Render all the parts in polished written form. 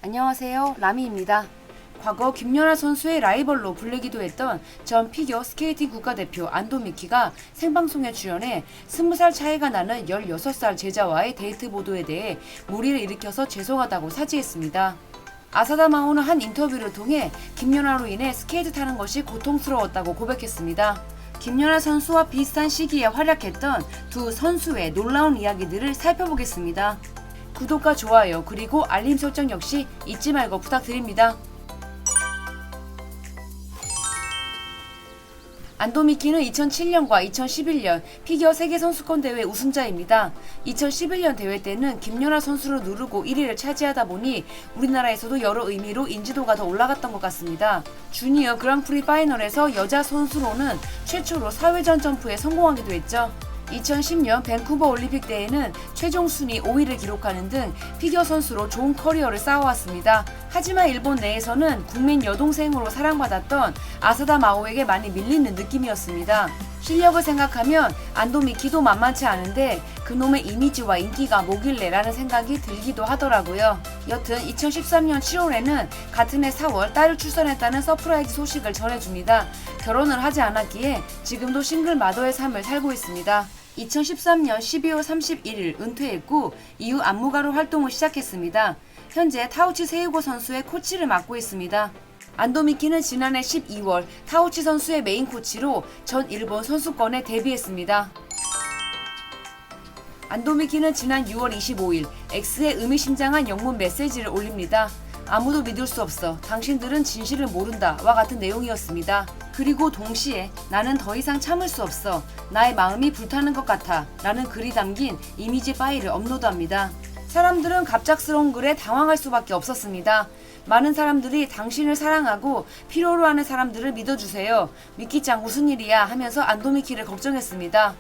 안녕하세요. 라미입니다. 과거 김연아 선수의 라이벌로 불리기도 했던 전 피겨 스케이팅 국가대표 안도미키가 생방송에 출연해 20살 차이가 나는 16살 제자와의 데이트 보도에 대해 물의를 일으켜서 죄송하다고 사죄했습니다. 아사다 마오는 한 인터뷰를 통해 김연아로 인해 스케이트 타는 것이 고통스러웠다고 고백했습니다. 김연아 선수와 비슷한 시기에 활약했던 두 선수의 놀라운 이야기들을 살펴보겠습니다. 구독과 좋아요 그리고 알림 설정 역시 잊지 말고 부탁드립니다. 안도미키는 2007년과 2011년 피겨 세계선수권대회 우승자입니다. 2011년 대회 때는 김연아 선수를 누르고 1위를 차지하다 보니 우리나라에서도 여러 의미로 인지도가 더 올라갔던 것 같습니다. 주니어 그랑프리 파이널에서 여자 선수로는 최초로 4회전 점프에 성공하기도 했죠. 2010년 밴쿠버 올림픽 때에는 최종 순위 5위를 기록하는 등 피겨 선수로 좋은 커리어를 쌓아왔습니다. 하지만 일본 내에서는 국민 여동생으로 사랑받았던 아사다 마오에게 많이 밀리는 느낌이었습니다. 실력을 생각하면 안도미키도 만만치 않은데 그놈의 이미지와 인기가 뭐길래 라는 생각이 들기도 하더라고요. 여튼 2013년 7월에는 같은 해 4월 딸을 출산했다는 서프라이즈 소식을 전해줍니다. 결혼을 하지 않았기에 지금도 싱글 마더의 삶을 살고 있습니다. 2013년 12월 31일 은퇴했고 이후 안무가로 활동을 시작했습니다. 현재 타우치 세우고 선수의 코치를 맡고 있습니다. 안도미키는 지난해 12월 타우치 선수의 메인 코치로 전 일본 선수권에 데뷔했습니다. 안도미키는 지난 6월 25일 X에 의미심장한 영문 메시지를 올립니다. 아무도 믿을 수 없어. 당신들은 진실을 모른다. 와 같은 내용이었습니다. 그리고 동시에 나는 더 이상 참을 수 없어. 나의 마음이 불타는 것 같아. 라는 글이 담긴 이미지 파일을 업로드합니다. 사람들은 갑작스러운 글에 당황할 수밖에 없었습니다. 많은 사람들이 당신을 사랑하고 필요로 하는 사람들을 믿어주세요. 미키짱 무슨 일이야 하면서 안도미키를 걱정했습니다.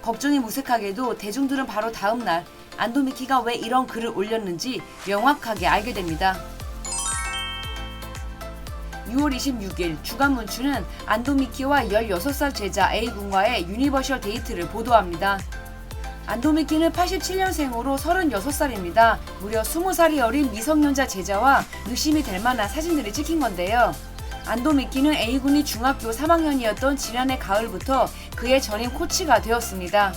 걱정이 무색하게도 대중들은 바로 다음날 안도미키가 왜 이런 글을 올렸는지 명확하게 알게 됩니다. 6월 26일 주간 문춘은 안도미키와 16살 제자 A군과의 유니버셜 데이트를 보도합니다. 안도미키는 87년생으로 36살입니다. 무려 20살이 어린 미성년자 제자와 의심이 될 만한 사진들이 찍힌 건데요. 안도미키는 A군이 중학교 3학년이었던 지난해 가을부터 그의 전임 코치가 되었습니다.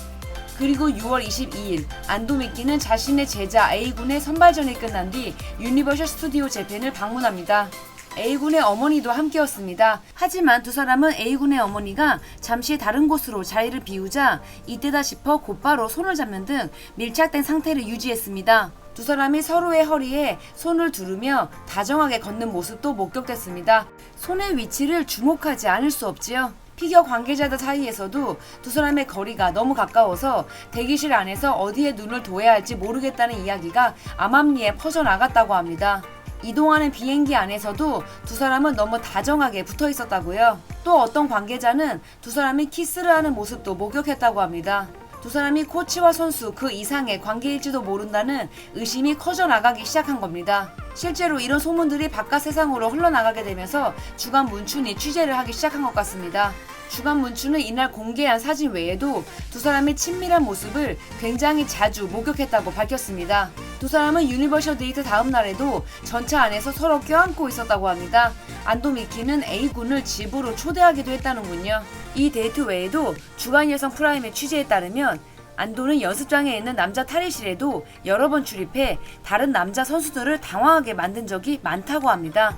그리고 6월 22일 안도미키는 자신의 제자 A군의 선발전이 끝난 뒤 유니버셜 스튜디오 재팬을 방문합니다. A군의 어머니도 함께였습니다. 하지만 두 사람은 A군의 어머니가 잠시 다른 곳으로 자리를 비우자 이때다 싶어 곧바로 손을 잡는 등 밀착된 상태를 유지했습니다. 두 사람이 서로의 허리에 손을 두르며 다정하게 걷는 모습도 목격됐습니다. 손의 위치를 주목하지 않을 수 없지요. 피겨 관계자들 사이에서도 두 사람의 거리가 너무 가까워서 대기실 안에서 어디에 눈을 둬야 할지 모르겠다는 이야기가 암암리에 퍼져나갔다고 합니다. 이동하는 비행기 안에서도 두 사람은 너무 다정하게 붙어 있었다고요. 또 어떤 관계자는 두 사람이 키스를 하는 모습도 목격했다고 합니다. 두 사람이 코치와 선수 그 이상의 관계일지도 모른다는 의심이 커져나가기 시작한 겁니다. 실제로 이런 소문들이 바깥 세상으로 흘러나가게 되면서 주간 문춘이 취재를 하기 시작한 것 같습니다. 주간 문춘은 이날 공개한 사진 외에도 두 사람의 친밀한 모습을 굉장히 자주 목격했다고 밝혔습니다. 두 사람은 유니버셜 데이트 다음 날에도 전차 안에서 서로 껴안고 있었다고 합니다. 안도미키는 A군을 집으로 초대하기도 했다는군요. 이 데이트 외에도 주간 여성 프라임의 취재에 따르면 안도는 연습장에 있는 남자 탈의실에도 여러 번 출입해 다른 남자 선수들을 당황하게 만든 적이 많다고 합니다.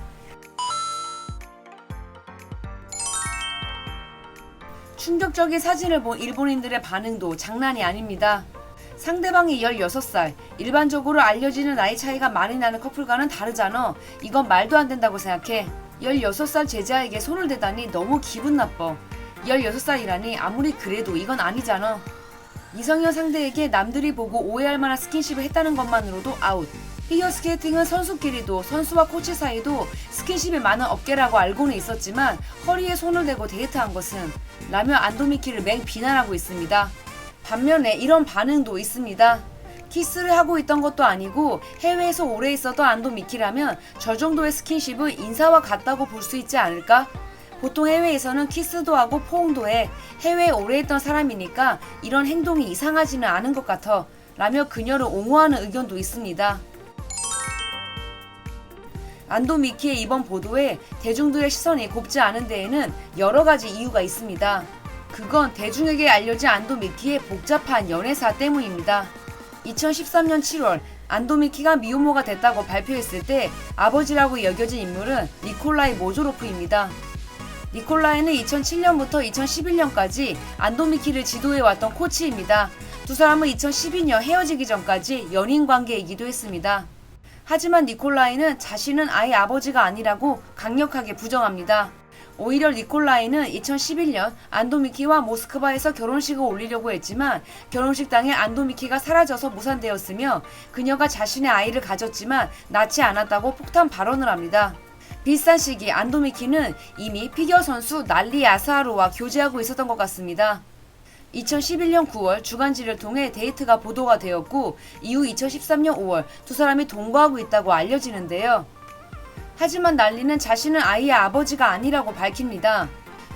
충격적인 사진을 본 일본인들의 반응도 장난이 아닙니다. 상대방이 16살, 일반적으로 알려지는 나이 차이가 많이 나는 커플과는 다르잖아. 이건 말도 안 된다고 생각해. 16살 제자에게 손을 대다니 너무 기분 나빠. 16살이라니 아무리 그래도 이건 아니잖아. 미성년 상대에게 남들이 보고 오해할 만한 스킨십을 했다는 것만으로도 아웃. 피겨스케이팅은 선수끼리도 선수와 코치 사이도 스킨십이 많은 업계라고 알고는 있었지만 허리에 손을 대고 데이트한 것은 라며 안도미키를 맹 비난하고 있습니다. 반면에 이런 반응도 있습니다. 키스를 하고 있던 것도 아니고 해외에서 오래 있었던 안도미키라면 저 정도의 스킨십은 인사와 같다고 볼 수 있지 않을까? 보통 해외에서는 키스도 하고 포옹도 해. 해외에 오래 있던 사람이니까 이런 행동이 이상하지는 않은 것 같아 라며 그녀를 옹호하는 의견도 있습니다. 안도 미키의 이번 보도에 대중들의 시선이 곱지 않은 데에는 여러 가지 이유가 있습니다. 그건 대중에게 알려진 안도 미키의 복잡한 연애사 때문입니다. 2013년 7월 안도 미키가 미혼모가 됐다고 발표했을 때 아버지라고 여겨진 인물은 니콜라이 모조로프입니다. 니콜라이는 2007년부터 2011년까지 안도 미키를 지도해왔던 코치입니다. 두 사람은 2012년 헤어지기 전까지 연인 관계이기도 했습니다. 하지만 니콜라이는 자신은 아이 아버지가 아니라고 강력하게 부정합니다. 오히려 니콜라이는 2011년 안도 미키와 모스크바에서 결혼식을 올리려고 했지만 결혼식당에 안도 미키가 사라져서 무산되었으며 그녀가 자신의 아이를 가졌지만 낳지 않았다고 폭탄 발언을 합니다. 비슷한 시기 안도 미키는 이미 피겨 선수 날리 야스하루와 교제하고 있었던 것 같습니다. 2011년 9월 주간지를 통해 데이트가 보도가 되었고 이후 2013년 5월 두 사람이 동거하고 있다고 알려지는데요. 하지만 날리는 자신은 아이의 아버지가 아니라고 밝힙니다.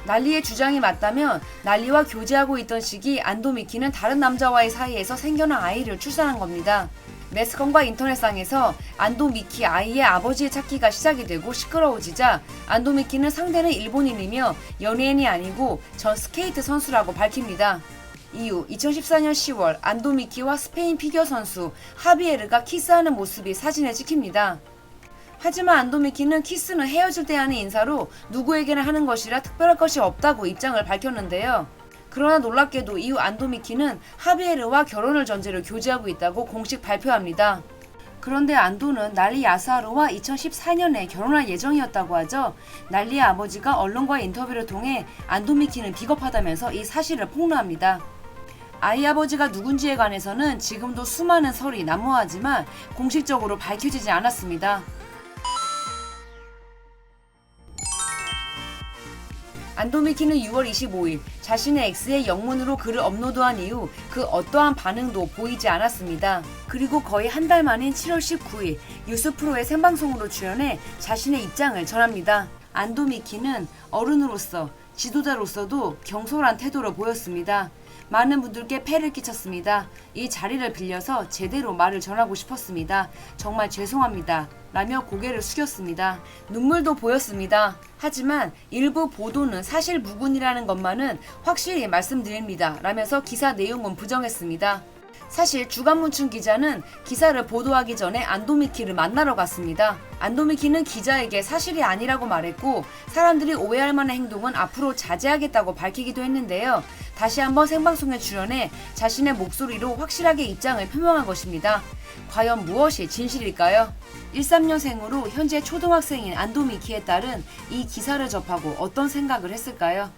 날리의 주장이 맞다면 날리와 교제하고 있던 시기 안도 미키는 다른 남자와의 사이에서 생겨난 아이를 출산한 겁니다. 매스컴과 인터넷상에서 안도 미키 아이의 아버지의 찾기가 시작이 되고 시끄러워지자 안도 미키는 상대는 일본인이며 연예인이 아니고 전 스케이트 선수라고 밝힙니다. 이후 2014년 10월 안도 미키와 스페인 피겨 선수 하비에르가 키스하는 모습이 사진에 찍힙니다. 하지만 안도 미키는 키스는 헤어질 때 하는 인사로 누구에게나 하는 것이라 특별할 것이 없다고 입장을 밝혔는데요. 그러나 놀랍게도 이후 안도 미키는 하비에르와 결혼을 전제로 교제하고 있다고 공식 발표합니다. 그런데 안도는 날리 야스하루와 2014년에 결혼할 예정이었다고 하죠. 날리의 아버지가 언론과의 인터뷰를 통해 안도 미키는 비겁하다면서 이 사실을 폭로합니다. 아이 아버지가 누군지에 관해서는 지금도 수많은 설이 난무하지만 공식적으로 밝혀지지 않았습니다. 안도 미키는 6월 25일 자신의 X의 영문으로 글을 업로드한 이후 그 어떠한 반응도 보이지 않았습니다. 그리고 거의 한 달 만인 7월 19일 뉴스프로의 생방송으로 출연해 자신의 입장을 전합니다. 안도 미키는 어른으로서 지도자로서도 경솔한 태도를 보였습니다. 많은 분들께 폐를 끼쳤습니다. 이 자리를 빌려서 제대로 말을 전하고 싶었습니다. 정말 죄송합니다. 라며 고개를 숙였습니다. 눈물도 보였습니다. 하지만 일부 보도는 사실 무근이라는 것만은 확실히 말씀드립니다. 라면서 기사 내용은 부정했습니다. 사실 주간문춘 기자는 기사를 보도하기 전에 안도 미키를 만나러 갔습니다. 안도 미키는 기자에게 사실이 아니라고 말했고 사람들이 오해할 만한 행동은 앞으로 자제하겠다고 밝히기도 했는데요. 다시 한번 생방송에 출연해 자신의 목소리로 확실하게 입장을 표명한 것입니다. 과연 무엇이 진실일까요? 13년생으로 현재 초등학생인 안도 미키의 딸은 이 기사를 접하고 어떤 생각을 했을까요?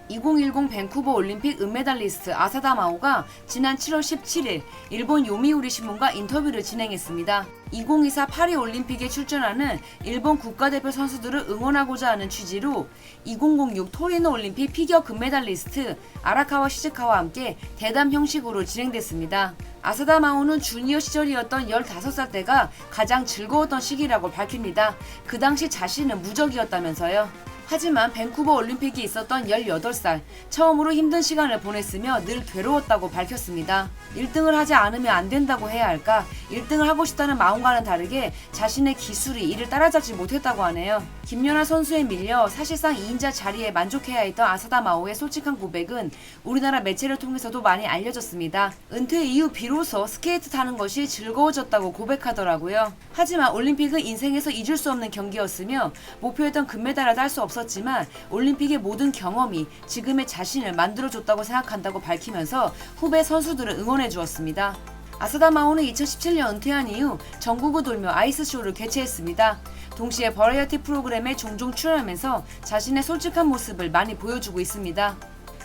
2010 밴쿠버 올림픽 은메달리스트 아사다 마오가 지난 7월 17일 일본 요미우리 신문과 인터뷰를 진행했습니다. 2024 파리 올림픽에 출전하는 일본 국가대표 선수들을 응원하고자 하는 취지로 2006 토리노 올림픽 피겨 금메달리스트 아라카와 시즈카와 함께 대담 형식으로 진행됐습니다. 아사다 마오는 주니어 시절이었던 15살 때가 가장 즐거웠던 시기라고 밝힙니다. 그 당시 자신은 무적이었다면서요. 하지만 밴쿠버 올림픽이 있었던 18살, 처음으로 힘든 시간을 보냈으며 늘 괴로웠다고 밝혔습니다. 1등을 하지 않으면 안 된다고 해야 할까? 1등을 하고 싶다는 마음과는 다르게 자신의 기술이 이를 따라잡지 못했다고 하네요. 김연아 선수에 밀려 사실상 2인자 자리에 만족해야 했던 아사다 마오의 솔직한 고백은 우리나라 매체를 통해서도 많이 알려졌습니다. 은퇴 이후 비로소 스케이트 타는 것이 즐거워졌다고 고백하더라고요. 하지만 올림픽은 인생에서 잊을 수 없는 경기였으며 목표했던 금메달을 딸 수 없었지만 올림픽의 모든 경험이 지금의 자신을 만들어줬다고 생각한다고 밝히면서 후배 선수들을 응원해 주었습니다. 아사다 마오는 2017년 은퇴한 이후 전국을 돌며 아이스쇼를 개최했습니다. 동시에 버라이어티 프로그램에 종종 출연하면서 자신의 솔직한 모습을 많이 보여주고 있습니다.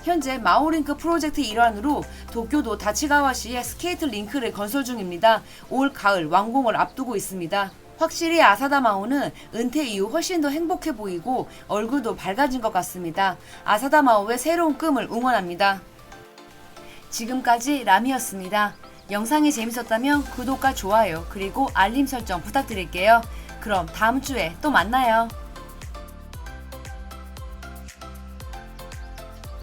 현재 마오링크 프로젝트 일환으로 도쿄도 다치가와시에 스케이트 링크를 건설 중입니다. 올 가을 완공을 앞두고 있습니다. 확실히 아사다 마오는 은퇴 이후 훨씬 더 행복해 보이고 얼굴도 밝아진 것 같습니다. 아사다 마오의 새로운 꿈을 응원합니다. 지금까지 라미였습니다. 영상이 재밌었다면 구독과 좋아요 그리고 알림 설정 부탁드릴게요. 그럼 다음 주에 또 만나요.